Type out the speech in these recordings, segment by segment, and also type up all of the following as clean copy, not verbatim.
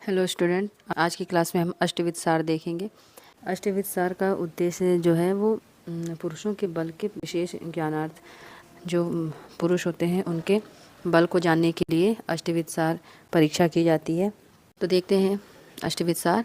Hello student, आज की class में हम अष्टविध सार देखेंगे। अष्टविध सार का उद्देश्य जो है वो पुरुषों के बल के विशेष ज्ञानार्थ, जो पुरुष होते हैं उनके बल को जानने के लिए अष्टविध सार परीक्षा की जाती है। तो देखते हैं अष्टविध सार।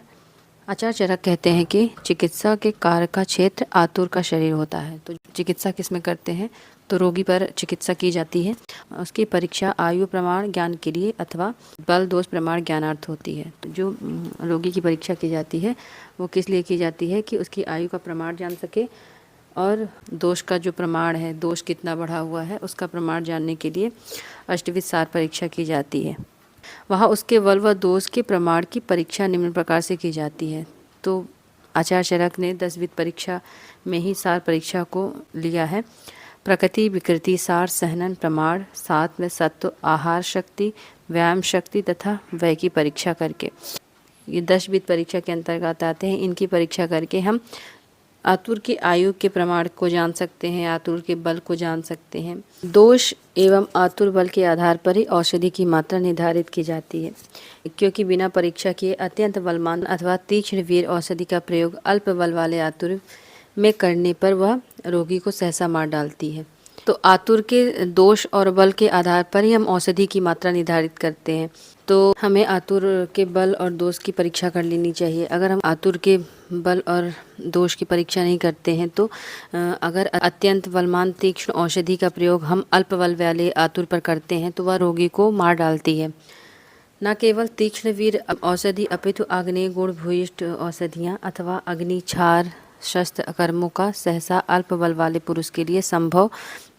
आचार्य चरक कहते हैं कि चिकित्सा के कार्य का क्षेत्र आतुर का शरीर होता है। तो चिकित्सा किसमें करते हैं? तो रोगी पर चिकित्सा की जाती है। उसकी परीक्षा आयु प्रमाण ज्ञान के लिए अथवा बल दोष प्रमाण ज्ञानार्थ होती है। तो जो रोगी की परीक्षा की जाती है वो किस लिए की जाती है कि उसकी आयु का प्रमाण जान सके और दोष का जो प्रमाण है, दोष कितना बढ़ा हुआ है, उसका प्रमाण जानने के लिए अष्टविध सार परीक्षा की जाती है। वहाँ उसके बल व दोष के प्रमाण की परीक्षा निम्न प्रकार से की जाती है। तो आचार्य चरक ने 10 परीक्षा में ही सार परीक्षा को लिया है। प्रकृति विकृति सार सहनन प्रमाण सात में सत्व आहार शक्ति व्यायाम शक्ति तथा व्यय की परीक्षा करके, ये 10 परीक्षा के अंतर्गत आते हैं। इनकी परीक्षा करके हम आतुर की आयु के प्रमाण को जान सकते हैं, आतुर के बल को जान सकते हैं। दोष एवं आतुर बल के आधार पर ही औषधि की मात्रा निर्धारित की जाती है, क्योंकि बिना परीक्षा किए अत्यंत बलवान अथवा तीक्ष्ण वीर औषधि का प्रयोग अल्प बल वाले आतुर में करने पर वह रोगी को सहसा मार डालती है। तो आतुर के दोष और बल के आधार पर ही हम औषधि की मात्रा निर्धारित करते हैं। तो हमें आतुर के बल और दोष की परीक्षा कर लेनी चाहिए। अगर हम आतुर के बल और दोष की परीक्षा नहीं करते हैं तो अगर अत्यंत बलवान तीक्ष्ण औषधि का प्रयोग हम अल्प बल वाले आतुर पर करते हैं तो वह रोगी को मार डालती है। न केवल तीक्ष्ण वीर औषधि अपितु आग्नेय गुण भूयिष्ठ औषधियाँ अथवा अग्नि क्षार शस्त्र कर्मों का सहसा अल्प बल वाले पुरुष के लिए संभव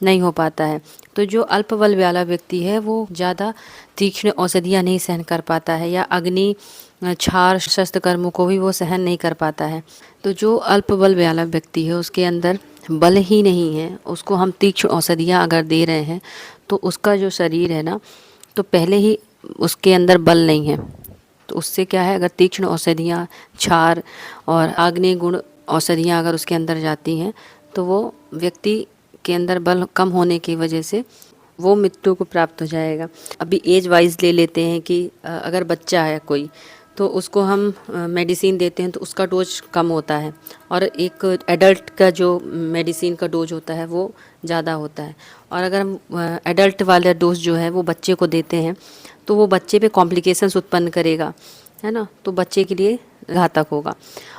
नहीं हो पाता है। तो जो अल्प बल वाला व्यक्ति है वो ज़्यादा तीक्ष्ण औषधियाँ नहीं सहन कर पाता है, या अग्नि क्षार शस्त्र कर्मों को भी वो सहन नहीं कर पाता है। तो जो अल्प बल वाला व्यक्ति है उसके अंदर बल ही नहीं है, उसको हम तीक्ष्ण औषधियाँ अगर दे रहे हैं तो उसका जो शरीर है ना, तो पहले ही उसके अंदर बल नहीं है। तो उससे क्या है, अगर तीक्ष्ण औषधियाँ क्षार और आग्नेय गुण औषधियाँ अगर उसके अंदर जाती हैं तो वो व्यक्ति के अंदर बल कम होने की वजह से वो मृत्यु को प्राप्त हो जाएगा। अभी एज वाइज ले लेते हैं कि अगर बच्चा है कोई तो उसको हम मेडिसिन देते हैं तो उसका डोज कम होता है, और एक एडल्ट का जो मेडिसिन का डोज होता है वो ज़्यादा होता है। और अगर हम एडल्ट वाला डोज जो है वो बच्चे को देते हैं तो वो बच्चे पे कॉम्प्लिकेशंस उत्पन्न करेगा, है ना, तो बच्चे के लिए घातक होगा।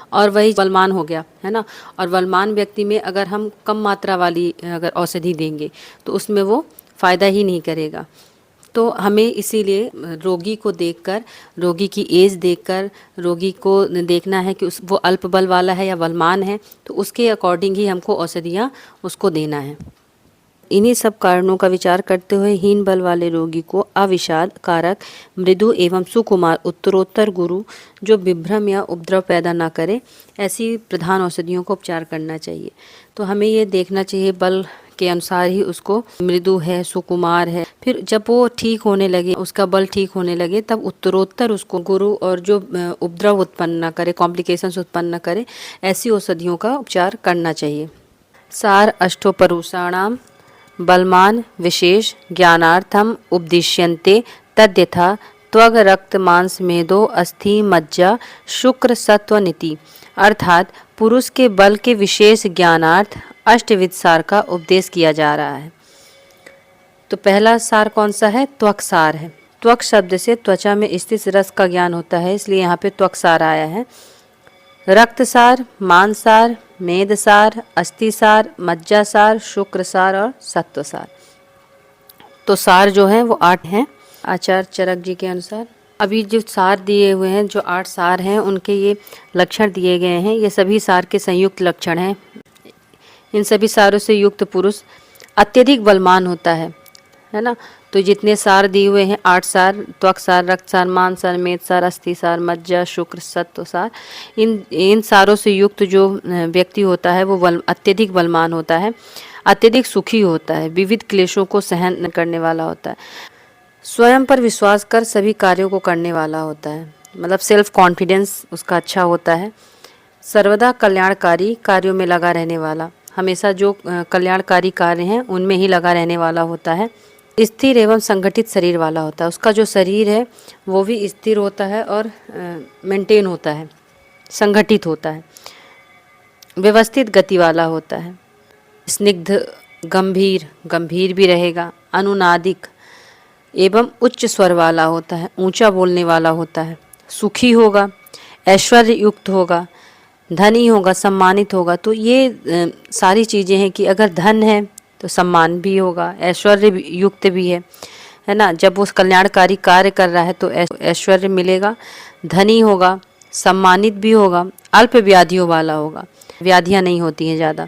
और वही बलवान हो गया, है ना, और बलवान व्यक्ति में अगर हम कम मात्रा वाली अगर औषधि देंगे तो उसमें वो फ़ायदा ही नहीं करेगा। तो हमें इसीलिए रोगी को देखकर, रोगी की एज देखकर रोगी को देखना है कि वो अल्प बल वाला है या बलवान है, तो उसके अकॉर्डिंग ही हमको औषधियाँ उसको देना है। इन्हीं सब कारणों का विचार करते हुए हीन बल वाले रोगी को अविषाद कारक मृदु एवं सुकुमार उत्तरोत्तर गुरु जो विभ्रम या उपद्रव पैदा ना करे, ऐसी प्रधान औषधियों को उपचार करना चाहिए। तो हमें ये देखना चाहिए बल के अनुसार ही उसको मृदु है, सुकुमार है, फिर जब वो ठीक होने लगे, उसका बल ठीक होने लगे, तब उत्तरोत्तर उसको गुरु और जो उपद्रव उत्पन्न न करे, कॉम्प्लिकेशंस उत्पन्न न करे, ऐसी औषधियों का उपचार करना चाहिए। सार अष्टोपरुषाणाम बलमान विशेष ज्ञानार्थम उपदिश्यन्ते तद्यथा त्वग रक्त मांस मेदो अस्थि मज्जा शुक्र सत्व नीति, अर्थात पुरुष के बल के विशेष ज्ञानार्थ अष्टविध सार का उपदेश किया जा रहा है। तो पहला सार कौन सा है? त्वक सार है। त्वक शब्द से त्वचा में स्थित रस का ज्ञान होता है, इसलिए यहाँ पे त्वक सार आया है। रक्त सार, मांस सार, मेद सार, अस्थि सार, मज्जा सार, शुक्र सार और सत्व सार। तो सार जो है वो 8 हैं आचार्य चरक जी के अनुसार। अभी जो सार दिए हुए हैं, जो 8 सार हैं, उनके ये लक्षण दिए गए हैं। ये सभी सार के संयुक्त लक्षण हैं। इन सभी सारों से युक्त पुरुष अत्यधिक बलवान होता है ना। तो जितने सार दिए हुए हैं 8 सार, त्वक सार, रक्त सार, मांस सार, मेद सार, अस्थि सार, मज्जा, शुक्र, सत्व सार, इन सारों से युक्त जो व्यक्ति होता है वो अत्यधिक बलवान होता है, अत्यधिक सुखी होता है, विविध क्लेशों को सहन करने वाला होता है, स्वयं पर विश्वास कर सभी कार्यों को करने वाला होता है, मतलब सेल्फ कॉन्फिडेंस उसका अच्छा होता है, सर्वदा कल्याणकारी कार्यों में लगा रहने वाला, हमेशा जो कल्याणकारी कार्य हैं उनमें ही लगा रहने वाला होता है, स्थिर एवं संगठित शरीर वाला होता है। उसका जो शरीर है वो भी स्थिर होता है और मेंटेन होता है, संगठित होता है, व्यवस्थित गति वाला होता है। स्निग्ध, गंभीर, गंभीर भी रहेगा, अनुनादिक एवं उच्च स्वर वाला होता है, ऊंचा बोलने वाला होता है, सुखी होगा, ऐश्वर्य युक्त होगा, धनी होगा, सम्मानित होगा। तो ये सारी चीज़ें हैं कि अगर धन है तो सम्मान भी होगा, ऐश्वर्य युक्त भी है ना। जब वो कल्याणकारी कार्य कर रहा है तो ऐश्वर्य मिलेगा, धनी होगा, सम्मानित भी होगा, अल्प व्याधियों वाला होगा, व्याधियाँ नहीं होती हैं ज़्यादा,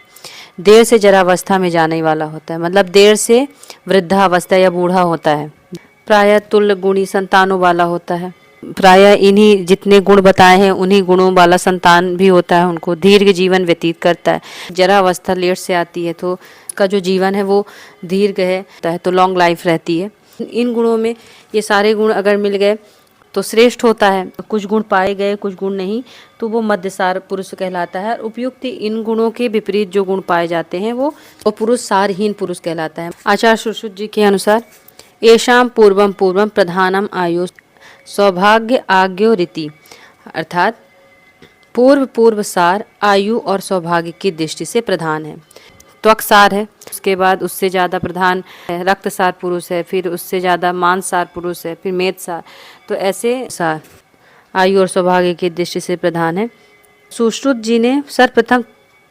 देर से जरावस्था में जाने वाला होता है, मतलब देर से वृद्धावस्था या बूढ़ा होता है। प्रायः तुल्य गुणी संतानों वाला होता है, प्रायः इन्हीं जितने गुण बताए हैं उन्हीं गुणों वाला संतान भी होता है उनको। दीर्घ जीवन व्यतीत करता है, जरावस्था लेट से आती है तो का जो जीवन है वो दीर्घ है तो लॉन्ग लाइफ रहती है। इन गुणों में ये सारे गुण अगर मिल गए तो श्रेष्ठ होता है। कुछ गुण पाए गए, कुछ गुण नहीं, तो वो मध्यसार पुरुष कहलाता है। उपयुक्त इन गुणों के विपरीत जो गुण पाए जाते हैं वो पुरुष सारहीन पुरुष कहलाता है। आचार्य सुश्रुत जी के अनुसार येषां पूर्वम पूर्वम प्रधानम आयु सौभाग्य आज्ञो रीति, अर्थात पूर्व पूर्व सार आयु और सौभाग्य की दृष्टि से प्रधान है। त्वक सार है, उसके बाद उससे ज़्यादा प्रधान है रक्त सार पुरुष है, फिर उससे ज़्यादा मांस सार पुरुष है, फिर मेद सार। तो ऐसे सार आयु और सौभाग्य की दृष्टि से प्रधान है। सुश्रुत जी ने सर्वप्रथम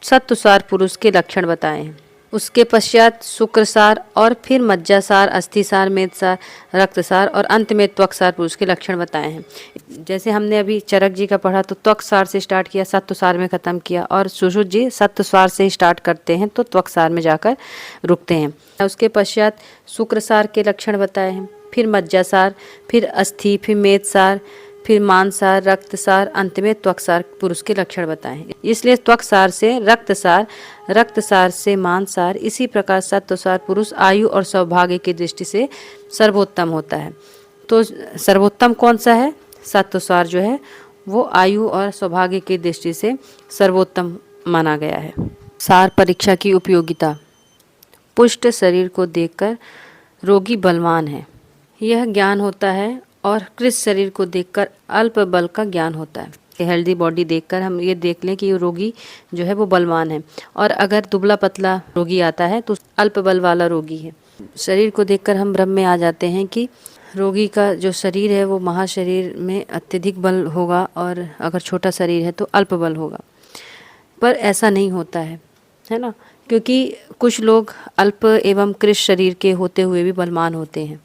सत्वसार पुरुष के लक्षण बताए हैं, उसके पश्चात शुक्रसार और फिर मज्जासार, अस्थिसार, मेदसार, रक्तसार और अंत में त्वकसार पुरुष के लक्षण बताए हैं। जैसे हमने अभी चरक जी का पढ़ा तो त्वकसार से स्टार्ट किया, सत्वसार में ख़त्म किया, और सुश्रुत जी सत्वसार से स्टार्ट करते हैं तो त्वकसार में जाकर रुकते हैं। उसके पश्चात शुक्रसार के लक्षण बताए हैं, फिर मज्जासार, फिर अस्थि, फिर मेदसार, फिर मांसार, रक्तसार, अंत में त्वकसार पुरुष के लक्षण बताए हैं। इसलिए त्वकसार से रक्तसार, रक्तसार से मांसार, इसी प्रकार सत्वसार पुरुष आयु और सौभाग्य की दृष्टि से सर्वोत्तम होता है। तो सर्वोत्तम कौन सा है? सत्वसार जो है वो आयु और सौभाग्य की दृष्टि से सर्वोत्तम माना गया है। सार परीक्षा की उपयोगिता। पुष्ट शरीर को देखकर रोगी बलवान है, यह ज्ञान होता है, और कृष शरीर को देखकर अल्प बल का ज्ञान होता है। हेल्दी बॉडी देखकर हम ये देख लें कि रोगी जो है वो बलवान है, और अगर दुबला पतला रोगी आता है तो अल्प बल वाला रोगी है। शरीर को देखकर हम भ्रम में आ जाते हैं कि रोगी का जो शरीर है वो महाशरीर में अत्यधिक बल होगा, और अगर छोटा शरीर है तो अल्प बल होगा। पर ऐसा नहीं होता है ना, क्योंकि कुछ लोग अल्प एवं कृष शरीर के होते हुए भी बलवान होते हैं।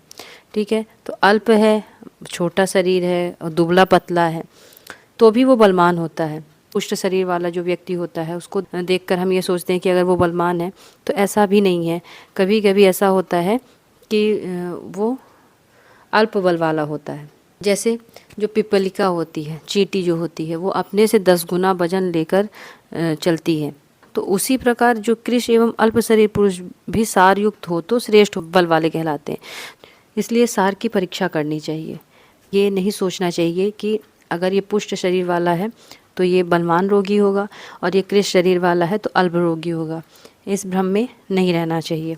ठीक है, तो अल्प है, छोटा शरीर है और दुबला पतला है तो भी वो बलवान होता है। पुष्ट शरीर वाला जो व्यक्ति होता है उसको देखकर हम ये सोचते हैं कि अगर वो बलवान है, तो ऐसा भी नहीं है। कभी कभी ऐसा होता है कि वो अल्प बल वाला होता है। जैसे जो पिपलिका होती है, चींटी जो होती है, वो अपने से 10 गुना वजन लेकर चलती है। तो उसी प्रकार जो कृष एवं अल्प शरीर पुरुष भी सार युक्त हो तो श्रेष्ठ बल वाले कहलाते हैं। इसलिए सार की परीक्षा करनी चाहिए। ये नहीं सोचना चाहिए कि अगर ये पुष्ट शरीर वाला है तो ये बलवान रोगी होगा, और ये कृष शरीर वाला है तो अल्प रोगी होगा। इस भ्रम में नहीं रहना चाहिए,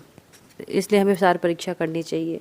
इसलिए हमें सार परीक्षा करनी चाहिए।